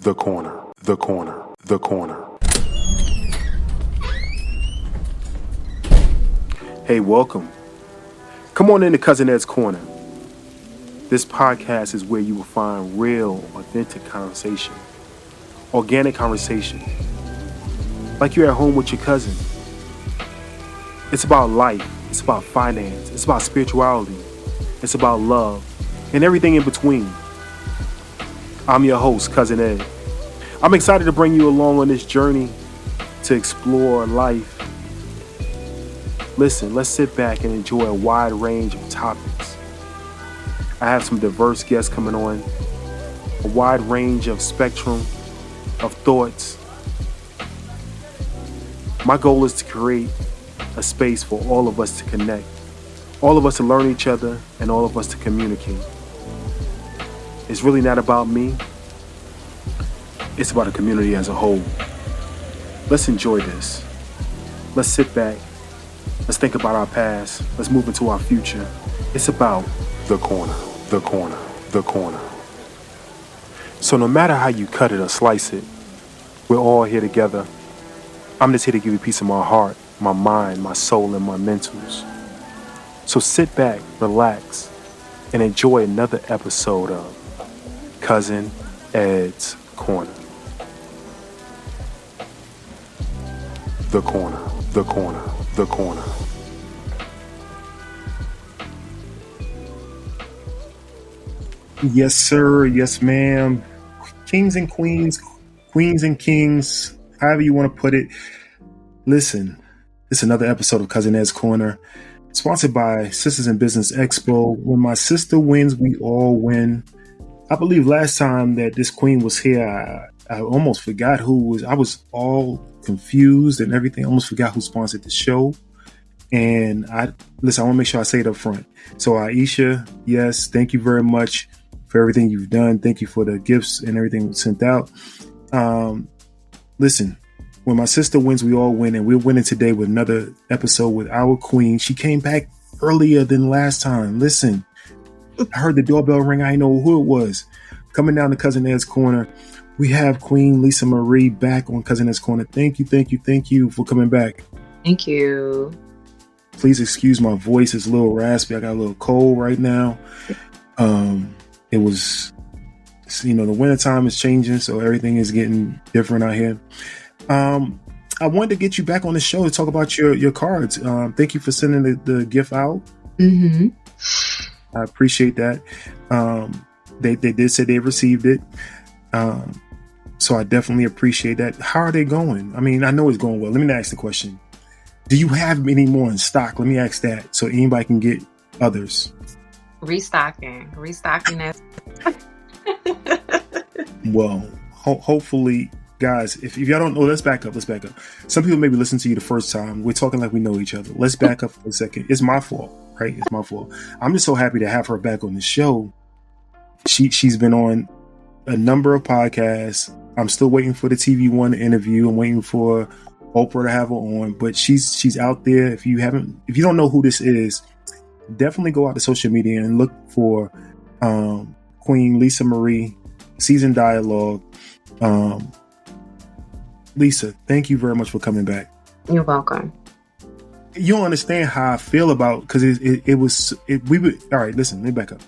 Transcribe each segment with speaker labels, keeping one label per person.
Speaker 1: The corner, the corner, the corner. Hey, welcome. Come on into Cousin Ed's Corner. This podcast is where you will find real, authentic conversation, organic conversation, like you're at home with your cousin. It's about life, it's about finance, it's about spirituality, it's about love, and everything in between. I'm your host, Cousin Ed. I'm excited to bring you along on this journey to explore life. Listen, let's sit back and enjoy a wide range of topics. I have some diverse guests coming on, a wide range of spectrum of thoughts. My goal is to create a space for all of us to connect, all of us to learn each other, and all of us to communicate. It's really not about me. It's about the community as a whole. Let's enjoy this. Let's sit back. Let's think about our past. Let's move into our future. It's about the corner, the corner, the corner. So no matter how you cut it or slice it, we're all here together. I'm just here to give you a piece of my heart, my mind, my soul, and my mentals. So sit back, relax, and enjoy another episode of Cousin Ed's Corner. The corner, the corner, the corner. Yes, sir. Yes, ma'am. Kings and queens, queens and kings, however you want to put it. Listen, this is another episode of Cousin Ed's Corner, sponsored by Sisters in Business Expo. When my sister wins, we all win. I believe last time that this queen was here, I almost forgot who was. I was all confused and everything. I almost forgot who sponsored the show. And I want to make sure I say it up front. So Aisha, yes, thank you very much for everything you've done. Thank you for the gifts and everything sent out. Listen, when my sister wins, we all win. And we're winning today with another episode with our queen. She came back earlier than last time. Listen, I heard the doorbell ring. I didn't know who it was. Coming down to Cousin Ed's Corner, we have Queen Lisa Marie back on Cousin Ed's Corner. Thank you for coming back.
Speaker 2: Thank you.
Speaker 1: Please excuse my voice. It's a little raspy. I got a little cold right now. It was, the wintertime is changing, so everything is getting different out here. I wanted to get you back on the show to talk about your cards. Thank you for sending the gift out.
Speaker 2: Mm-hmm.
Speaker 1: I appreciate that. They did say they received it. So I definitely appreciate that. How are they going? I mean, I know it's going well. Let me ask the question. Do you have any more in stock? Let me ask that so anybody can get others.
Speaker 2: Restocking that.
Speaker 1: Well, hopefully, guys, if y'all don't know, let's back up. Some people maybe listen to you the first time. We're talking like we know each other. Let's back up for a second. It's my fault, right? It's my fault. I'm just so happy to have her back on the show. She's been on a number of podcasts. I'm still waiting for the TV One interview. I'm waiting for Oprah to have her on, but she's out there. If you don't know who this is, definitely go out to social media and look for Queen Lisa Marie, Seasoned Dialogue. Lisa, thank you very much for coming back.
Speaker 2: You're welcome.
Speaker 1: You don't understand how I feel about, because all right, listen, let me back up.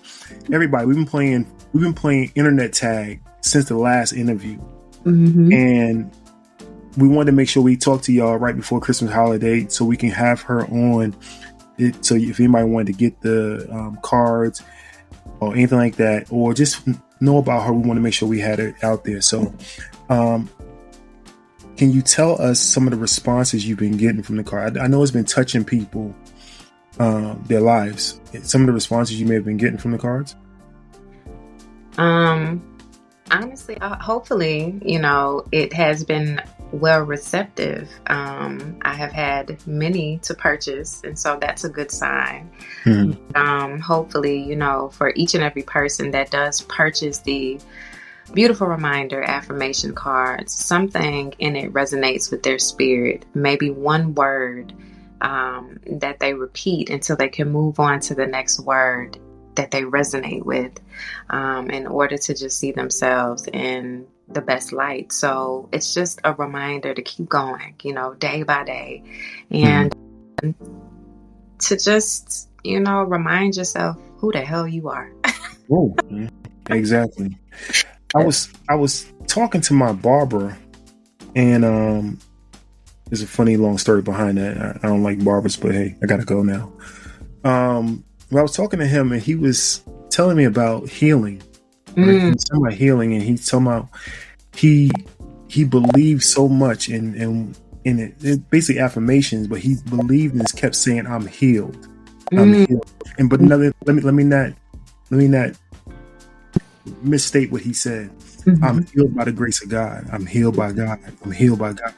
Speaker 1: Everybody, we've been playing internet tag since the last interview.
Speaker 2: Mm-hmm.
Speaker 1: And we wanted to make sure we talk to y'all right before Christmas holiday so we can have her on it. So if anybody wanted to get the cards or anything like that, or just know about her, we want to make sure we had it out there. So can you tell us some of the responses you've been getting from the card? I know it's been touching people, their lives. Some of the responses you may have been getting from the cards?
Speaker 2: Honestly, hopefully, it has been well receptive. I have had many to purchase, and so that's a good sign.
Speaker 1: Mm-hmm.
Speaker 2: Hopefully, for each and every person that does purchase the beautiful reminder affirmation cards, something in it resonates with their spirit. Maybe one word that they repeat until they can move on to the next word that they resonate with, in order to just see themselves in the best light. So it's just a reminder to keep going, day by day, and to just, remind yourself who the hell you are.
Speaker 1: Oh, exactly. I was talking to my barber, and there's a funny long story behind that. I don't like barbers, but hey, I gotta go now. I was talking to him, and he was telling me about healing. Right? He was talking about healing, and he's talking about he believed so much in it, basically affirmations, but he believed and just kept saying, "I'm healed, I'm healed." And but let me not misstate what he said. I'm healed by the grace of God. I'm healed by God. I'm healed by God.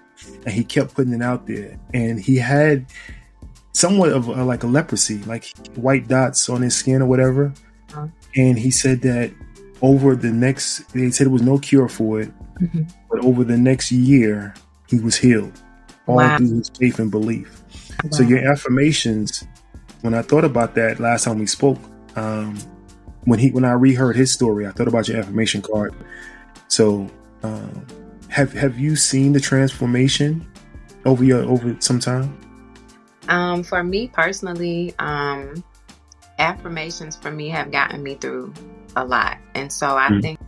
Speaker 1: And he kept putting it out there. And he had somewhat of like a leprosy, like white dots on his skin or whatever. And he said that they said there was no cure for it, but over the next year, he was healed. All through his faith and belief. Wow. So your affirmations, when I thought about that last time we spoke, when I reheard his story, I thought about your affirmation card. So, have you seen the transformation over some time?
Speaker 2: For me personally, affirmations for me have gotten me through a lot, and so I think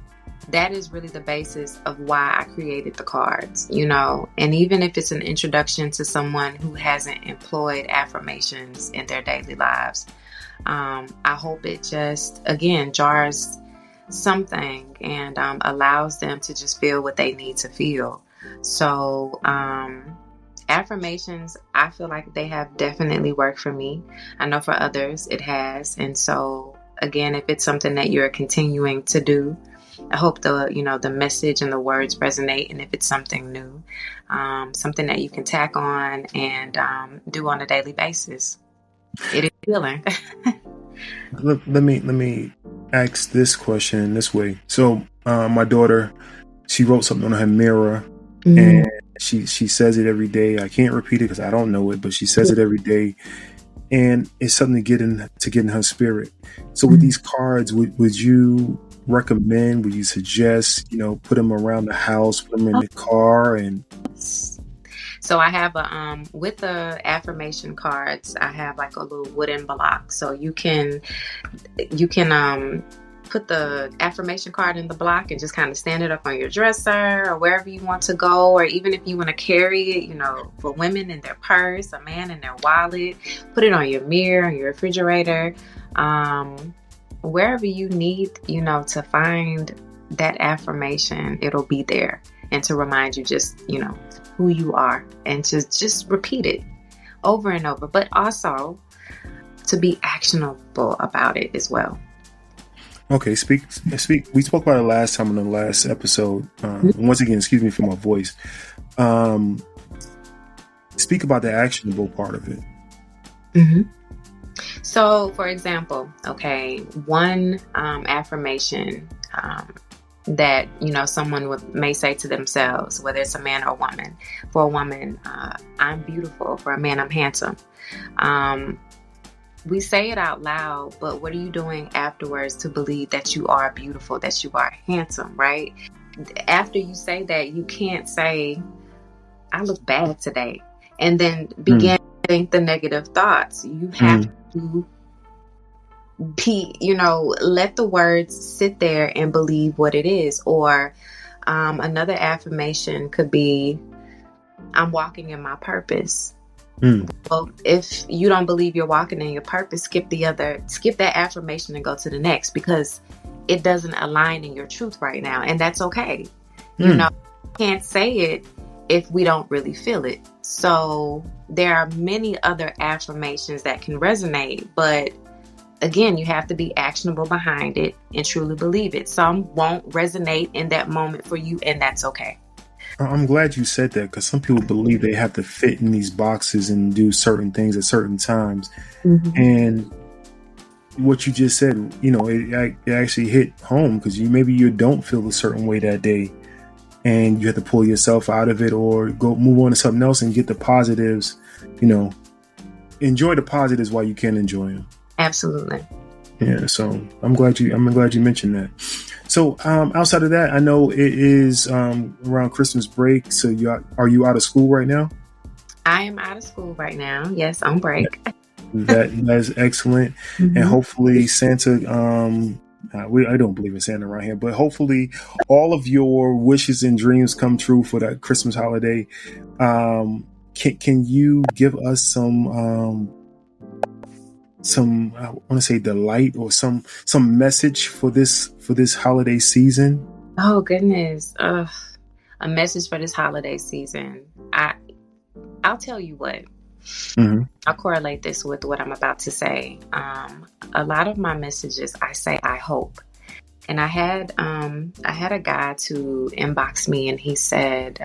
Speaker 2: that is really the basis of why I created the cards. And even if it's an introduction to someone who hasn't employed affirmations in their daily lives, I hope it just, again, jars something and allows them to just feel what they need to feel. So affirmations, I feel like they have definitely worked for me. I know for others it has. And so, again, if it's something that you're continuing to do, I hope the message and the words resonate. And if it's something new, something that you can tack on and do on a daily basis, it is healing.
Speaker 1: Let me ask this question this way. So my daughter, she wrote something on her mirror, and she says it every day. I can't repeat it because I don't know it, but she says it every day, and it's something to get in her spirit. So with these cards, would you recommend? Would you suggest? Put them around the house, put them in the car, and.
Speaker 2: So I have with the affirmation cards, I have like a little wooden block. So you can put the affirmation card in the block and just kind of stand it up on your dresser or wherever you want to go. Or even if you want to carry it, for women in their purse, a man in their wallet, put it on your mirror, on your refrigerator, wherever you need, to find that affirmation, it'll be there. And to remind you just, who you are, and to just repeat it over and over, but also to be actionable about it as well.
Speaker 1: Okay, speak. We spoke about it last time in the last episode. Once again, excuse me for my voice. Speak about the actionable part of it.
Speaker 2: So, for example, one affirmation that someone may say to themselves, whether it's a man or a woman. For a woman, I'm beautiful. For a man, I'm handsome. We say it out loud, but what are you doing afterwards to believe that you are beautiful, that you are handsome, right? After you say that, you can't say, I look bad today, and then begin to think the negative thoughts. You have to let the words sit there and believe what it is. Or another affirmation could be, I'm walking in my purpose. Well, if you don't believe you're walking in your purpose, skip that affirmation and go to the next, because it doesn't align in your truth right now. And that's okay. You can't say it if we don't really feel it. So there are many other affirmations that can resonate, but again, you have to be actionable behind it and truly believe it. Some won't resonate in that moment for you, and that's okay.
Speaker 1: I'm glad you said that, because some people believe they have to fit in these boxes and do certain things at certain times. And what you just said, it actually hit home, because maybe you don't feel a certain way that day, and you have to pull yourself out of it or go move on to something else and get the positives. Enjoy the positives while you can enjoy them.
Speaker 2: Absolutely.
Speaker 1: Yeah. So I'm glad you mentioned that. So outside of that, I know it is around Christmas break. So are you out of school right now?
Speaker 2: I am out of school right now. Yes, on break.
Speaker 1: That is excellent, and
Speaker 2: Hmm.
Speaker 1: hopefully Santa. I don't believe in Santa around here, but hopefully all of your wishes and dreams come true for that Christmas holiday. Can you give us some I want to say delight or some message for this holiday season?
Speaker 2: Oh goodness. Ugh. A message for this holiday season. I'll tell you what.
Speaker 1: Mm-hmm.
Speaker 2: I'll correlate this with what I'm about to say. A lot of my messages, I say, I hope. And I had a guy to inbox me, and he said,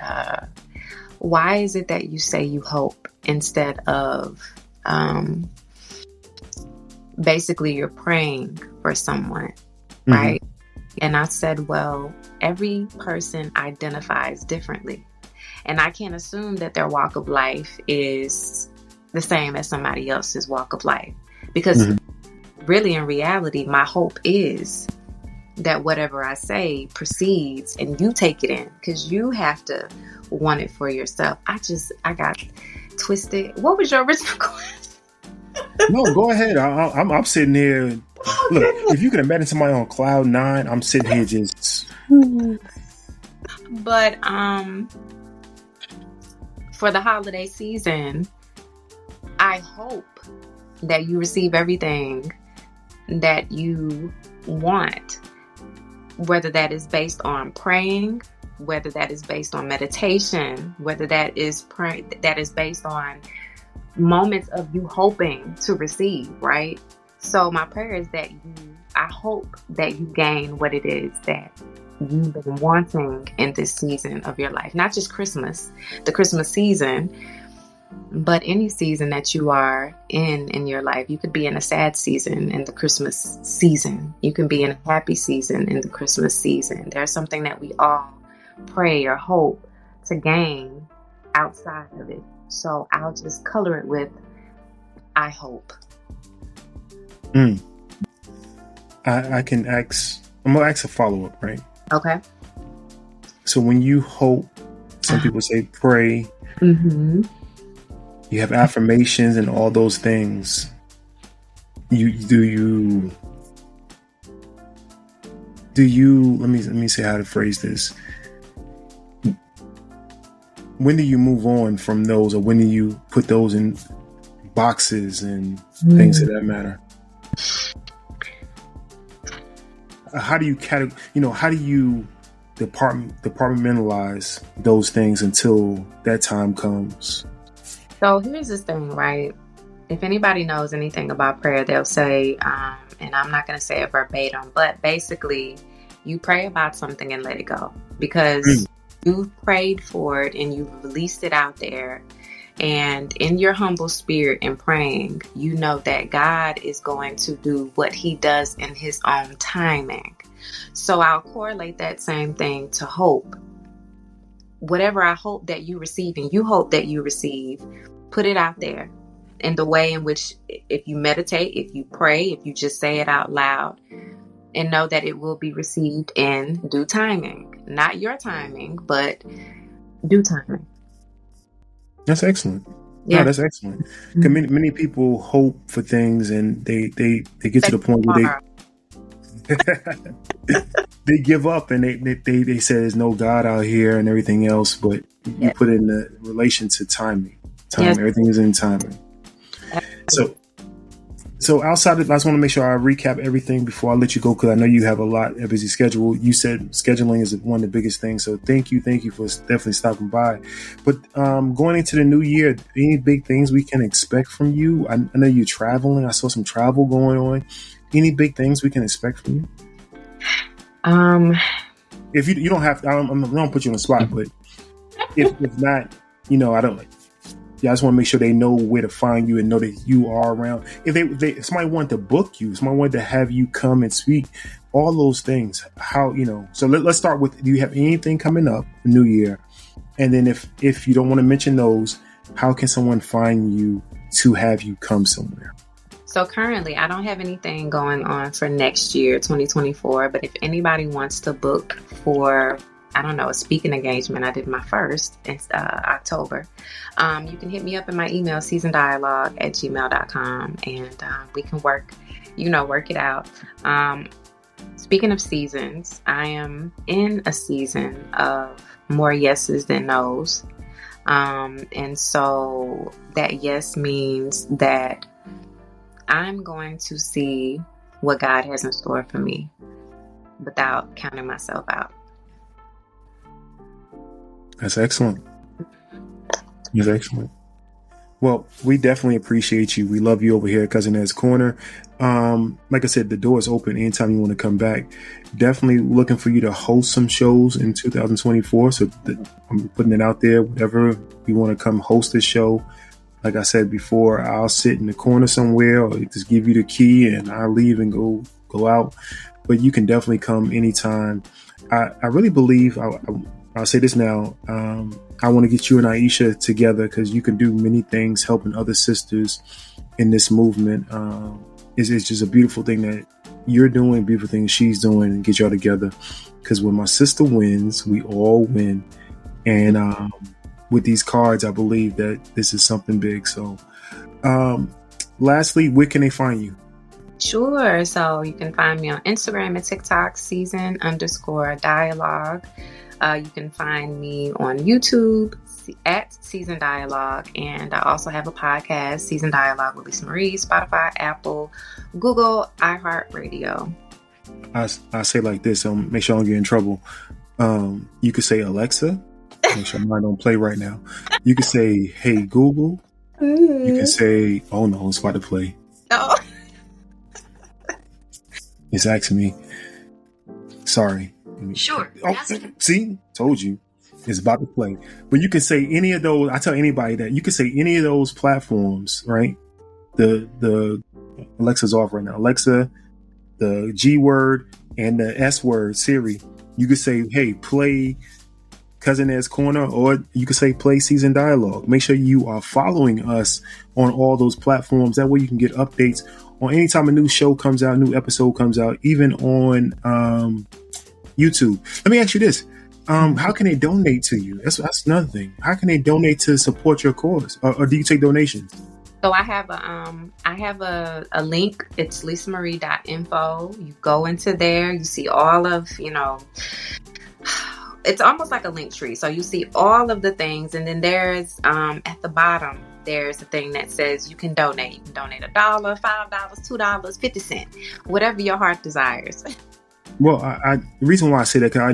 Speaker 2: "Why is it that you say you hope instead of basically you're praying for someone,
Speaker 1: Mm-hmm.
Speaker 2: right?" And I said, "Well, every person identifies differently, and I can't assume that their walk of life is the same as somebody else's walk of life, because
Speaker 1: Mm-hmm.
Speaker 2: really, in reality, my hope is that whatever I say proceeds and you take it in, because you have to want it for yourself." I got twisted. What was your original question?
Speaker 1: No, go ahead. I'm sitting here. Look, if you can imagine somebody on cloud nine, I'm sitting here just.
Speaker 2: But for the holiday season, I hope that you receive everything that you want, whether that is based on praying, whether that is based on meditation, whether that is based on moments of you hoping to receive, right? So my prayer is that I hope that you gain what it is that you've been wanting in this season of your life. Not just Christmas, the Christmas season, but any season that you are in your life. You could be in a sad season in the Christmas season. You can be in a happy season in the Christmas season. There's something that we all pray or hope to gain outside of it. So I'll just color it with I hope.
Speaker 1: Mm. I can ask. I'm gonna ask a follow up, right?
Speaker 2: Okay.
Speaker 1: So when you hope, some people say pray.
Speaker 2: Mm-hmm.
Speaker 1: You have affirmations and all those things. Do you? Let me say how to phrase this. When do you move on from those, or when do you put those in boxes and things of that matter? How do you how do you departmentalize those things until that time comes?
Speaker 2: So here's this thing, right? If anybody knows anything about prayer, they'll say, and I'm not going to say it verbatim, but basically you pray about something and let it go, because you've prayed for it and you've released it out there. And in your humble spirit and praying, you know that God is going to do what he does in his own timing. So I'll correlate that same thing to hope. Whatever I hope that you receive and you hope that you receive, put it out there in the way in which, if you meditate, if you pray, if you just say it out loud, and know that it will be received in due timing. Not your timing, but due timing.
Speaker 1: That's excellent.
Speaker 2: Yeah.
Speaker 1: No, that's excellent. Many people hope for things and they get to the point where they give up and they say there's no God out here and everything else, but you put in the relation to timing.
Speaker 2: Yes.
Speaker 1: Everything is in timing. So outside of, I just want to make sure I recap everything before I let you go, because I know you have a busy schedule. You said scheduling is one of the biggest things. So thank you for definitely stopping by. But going into the new year, any big things we can expect from you? I know you're traveling. I saw some travel going on. Any big things we can expect from you? If you don't have, I don't put you on the spot, but if not, I don't. I just want to make sure they know where to find you and know that you are around. If somebody wanted to book you, somebody wanted to have you come and speak, all those things. How So let's start with: do you have anything coming up the new year? And then if you don't want to mention those, how can someone find you to have you come somewhere?
Speaker 2: So currently, I don't have anything going on for next year, 2024. But if anybody wants to book for, I don't know, a speaking engagement, I did my first in October. You can hit me up in my email, seasondialogue@gmail.com, and we can work it out. Speaking of seasons, I am in a season of more yeses than nos. And so that yes means that I'm going to see what God has in store for me without counting myself out.
Speaker 1: That's excellent. That's excellent. Well, we definitely appreciate you. We love you over here at Cousin Ed's Corner. Like I said, the door is open anytime you want to come back. Definitely looking for you to host some shows in 2024. So I'm putting it out there. Whatever you want to come host this show. Like I said before, I'll sit in the corner somewhere or just give you the key and I'll leave and go out. But you can definitely come anytime. I really believe, I'll say this now, I want to get you and Aisha together because you can do many things helping other sisters in this movement. It's just a beautiful thing that you're doing, beautiful thing she's doing, and get y'all together. Because when my sister wins, we all win. And with these cards, I believe that this is something big. So lastly, where can they find you?
Speaker 2: Sure. So you can find me on Instagram and TikTok, season_dialogue. You can find me on YouTube at Season Dialogue. And I also have a podcast, Season Dialogue with Lisa Marie, Spotify, Apple, Google, iHeartRadio.
Speaker 1: I say like this, make sure I don't get in trouble. You could say Alexa. Make sure mine don't play right now. You could say, hey, Google. You can say, oh no, it's about to play.
Speaker 2: Oh.
Speaker 1: It's asking me. Sorry.
Speaker 2: Sure.
Speaker 1: Oh, see? Told you. It's about to play. But you can say any of those. I tell anybody that you can say any of those platforms, right? The Alexa's off right now. Alexa, the G word, and the S word, Siri. You could say, hey, play Cousin Ed's Corner, or you could say play Season Dialogue. Make sure you are following us on all those platforms. That way you can get updates on anytime a new show comes out, new episode comes out, even on YouTube. Let me ask you this. How can they donate to you? That's another thing. How can they donate to support your cause? Or do you take donations?
Speaker 2: So I have a link. It's lisamarie.info. You go into there, you see all of, it's almost like a link tree. So you see all of the things, and then there's at the bottom there's a thing that says you can donate. You can donate $1, $5, $2, 50 cents, whatever your heart desires.
Speaker 1: Well, the reason why I say that, because I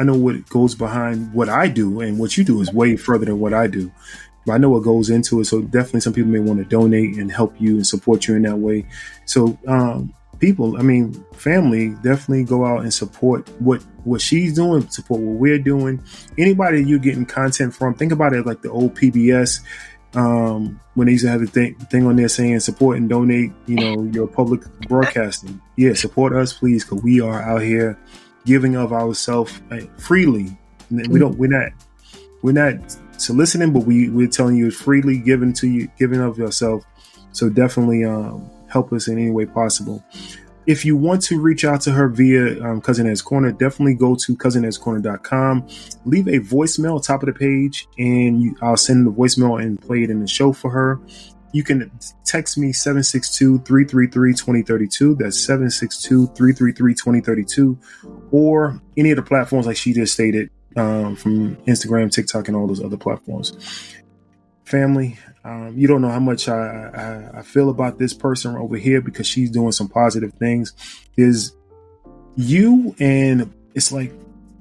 Speaker 1: know what goes behind what I do, and what you do is way further than what I do. But I know what goes into it. So definitely some people may want to donate and help you and support you in that way. So family, definitely go out and support what she's doing, support what we're doing. Anybody that you're getting content from, think about it like the old PBS, when they used to have the thing on there saying support and donate, your public broadcasting. Yeah, support us, please, because we are out here giving of ourselves freely. We're not soliciting, but we're telling you freely, giving of yourself. So definitely help us in any way possible. If you want to reach out to her via Cousin Ed's Corner, definitely go to cousinedscorner.com. Leave a voicemail top of the page, and I'll send the voicemail and play it in the show for her. You can text me 762-333-2032. That's 762-333-2032. Or any of the platforms like she just stated, from Instagram, TikTok, and all those other platforms. Family, you don't know how much I feel about this person over here, because she's doing some positive things. Is you, and it's like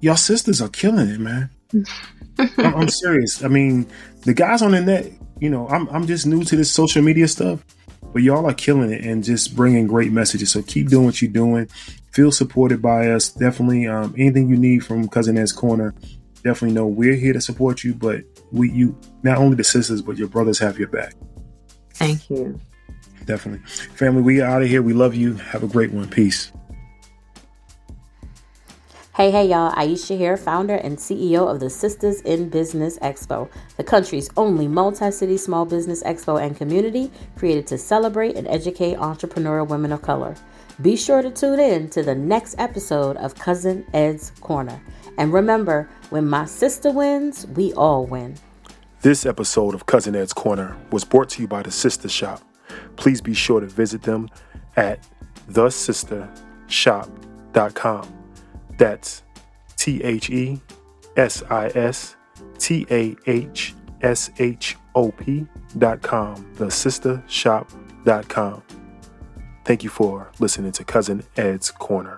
Speaker 1: y'all sisters are killing it, man. I'm serious. I mean, the guys on the net, I'm just new to this social media stuff, but y'all are killing it and just bringing great messages. So keep doing what you're doing. Feel supported by us. Definitely, anything you need from Cousin Ed's Corner, definitely know we're here to support you. But you, not only the sisters, but your brothers have your back.
Speaker 2: Thank you.
Speaker 1: Definitely. Family, we are out of here. We love you. Have a great one. Peace.
Speaker 3: Hey, y'all. Aisha here, founder and CEO of the Sistahs in Business Expo, the country's only multi-city small business expo and community created to celebrate and educate entrepreneurial women of color. Be sure to tune in to the next episode of Cousin Ed's Corner. And remember, when my sister wins, we all win.
Speaker 1: This episode of Cousin Ed's Corner was brought to you by the Sistah Shop. Please be sure to visit them at thesistahshop.com. That's TheSistahshop.com. Thesistahshop.com. Thank you for listening to Cousin Ed's Corner.